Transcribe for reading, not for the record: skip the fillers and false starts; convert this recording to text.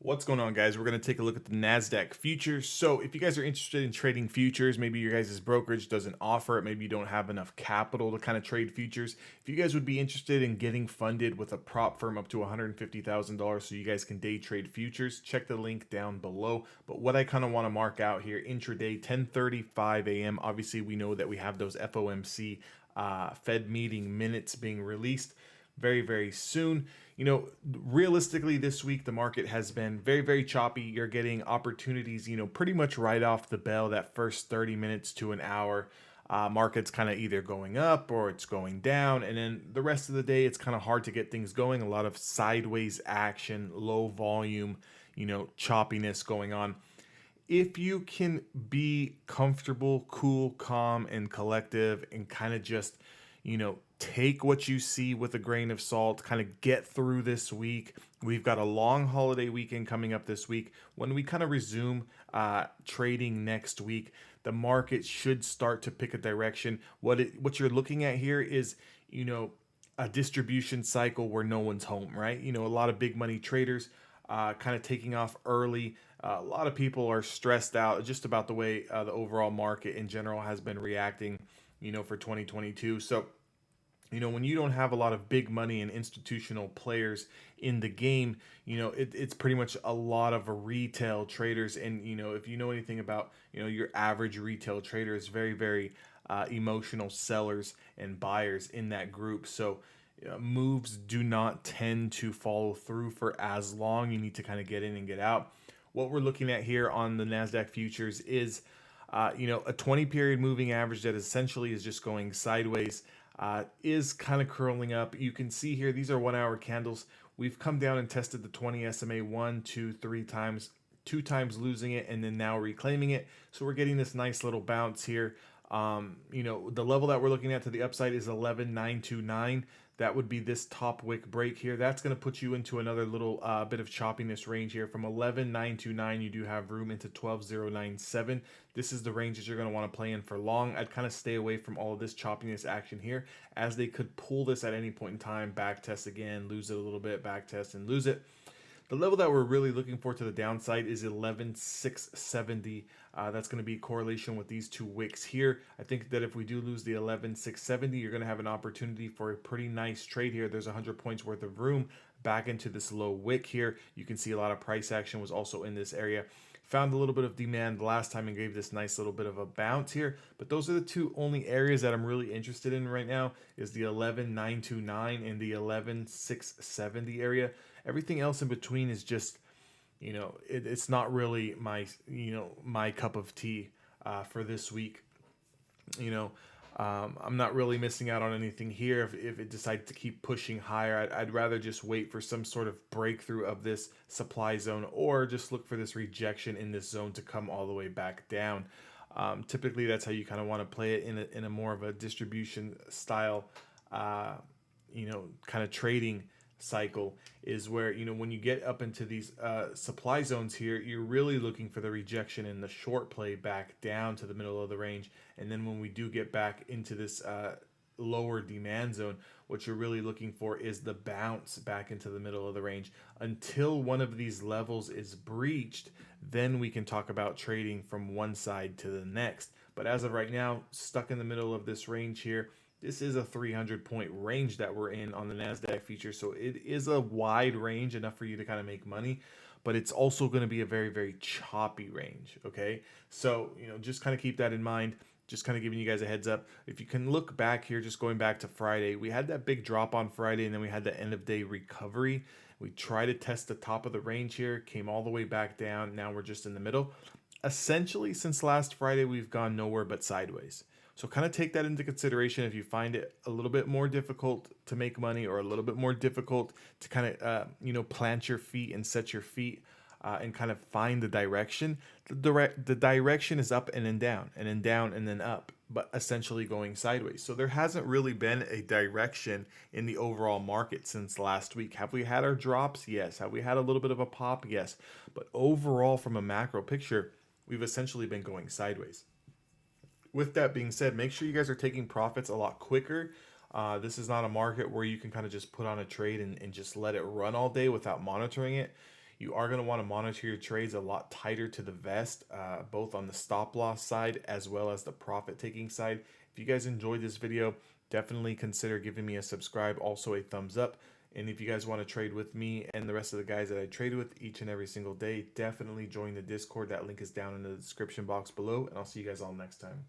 What's going on, guys? We're going to take a look at the Nasdaq futures. So if you guys are interested in trading futures, maybe your guys' brokerage doesn't offer it, maybe you don't have enough capital to kind of trade futures. If you guys would be interested in getting funded with a prop firm up to $150,000 so you guys can day trade futures, check the link down below. But what I kind of want to mark out here, intraday 10:35 a.m. Obviously, we know that we have those FOMC Fed meeting minutes being released very soon. Realistically, this week the market has been very choppy. You're getting opportunities, pretty much right off the bell. That first 30 minutes to an hour, market's kind of either going up or it's going down, and then the rest of the day it's kind of hard to get things going. A lot of sideways action, low volume, choppiness going on. If you can be comfortable, cool, calm, and collective, and kind of just, take what you see with a grain of salt, kind of get through this week. We've got a long holiday weekend coming up this week. When we kind of resume trading next week, the market should start to pick a direction. What you're looking at here is, a distribution cycle where no one's home, right? A lot of big money traders kind of taking off early. A lot of people are stressed out just about the way the overall market in general has been reacting, for 2022. So, when you don't have a lot of big money and institutional players in the game, it's pretty much a lot of retail traders. And, if you know anything about, your average retail trader is very emotional sellers and buyers in that group. So, moves do not tend to follow through for as long. You need to kind of get in and get out. What we're looking at here on the NASDAQ futures is, a 20 period moving average that essentially is just going sideways, is kind of curling up. You can see here, these are 1 hour candles. We've come down and tested the 20 SMA 1, 2, 3 times, 2 times losing it, and then now reclaiming it. So we're getting this nice little bounce here. The level that we're looking at to the upside is 11,929. That would be this top wick break here. That's going to put you into another little bit of choppiness range here. From 11,929, you do have room into 12,097. This is the range that you're going to want to play in for long. I'd kind of stay away from all of this choppiness action here, as they could pull this at any point in time, back test again, lose it a little bit, back test and lose it. The level that we're really looking for to the downside is 11,670. That's going to be correlation with these two wicks here. I think that if we do lose the 11,670, you're going to have an opportunity for a pretty nice trade here. There's 100 points worth of room back into this low wick here. You can see a lot of price action was also in this area. Found a little bit of demand last time and gave this nice little bit of a bounce here. But those are the two only areas that I'm really interested in right now, is the 11,929 and the 11,670 area. Everything else in between is just, it's not really my cup of tea for this week. I'm not really missing out on anything here. If it decides to keep pushing higher, I'd rather just wait for some sort of breakthrough of this supply zone, or just look for this rejection in this zone to come all the way back down. Typically, that's how you kind of want to play it in a more of a distribution style, kind of trading cycle, is where, when you get up into these supply zones here, you're really looking for the rejection in the short play back down to the middle of the range. And then when we do get back into this lower demand zone, what you're really looking for is the bounce back into the middle of the range. Until one of these levels is breached, then we can talk about trading from one side to the next. But as of right now, stuck in the middle of this range here. This is a 300-point range that we're in on the NASDAQ future. So it is a wide range, enough for you to kind of make money, but it's also going to be a very choppy range. Okay. So, just kind of keep that in mind. Just kind of giving you guys a heads up. If you can look back here, just going back to Friday, we had that big drop on Friday, and then we had the end of day recovery. We tried to test the top of the range here, came all the way back down. Now we're just in the middle. Essentially, since last Friday, we've gone nowhere but sideways. So kind of take that into consideration if you find it a little bit more difficult to make money, or a little bit more difficult to kind of, plant your feet and set your feet and kind of find the direction. The direction is up and then down, and then down and then up, but essentially going sideways. So there hasn't really been a direction in the overall market since last week. Have we had our drops? Yes. Have we had a little bit of a pop? Yes. But overall, from a macro picture, we've essentially been going sideways. With that being said, make sure you guys are taking profits a lot quicker. This is not a market where you can kind of just put on a trade and just let it run all day without monitoring it. You are going to want to monitor your trades a lot tighter to the vest, both on the stop loss side as well as the profit taking side. If you guys enjoyed this video, definitely consider giving me a subscribe, also a thumbs up. And if you guys want to trade with me and the rest of the guys that I trade with each and every single day, definitely join the Discord. That link is down in the description box below, and I'll see you guys all next time.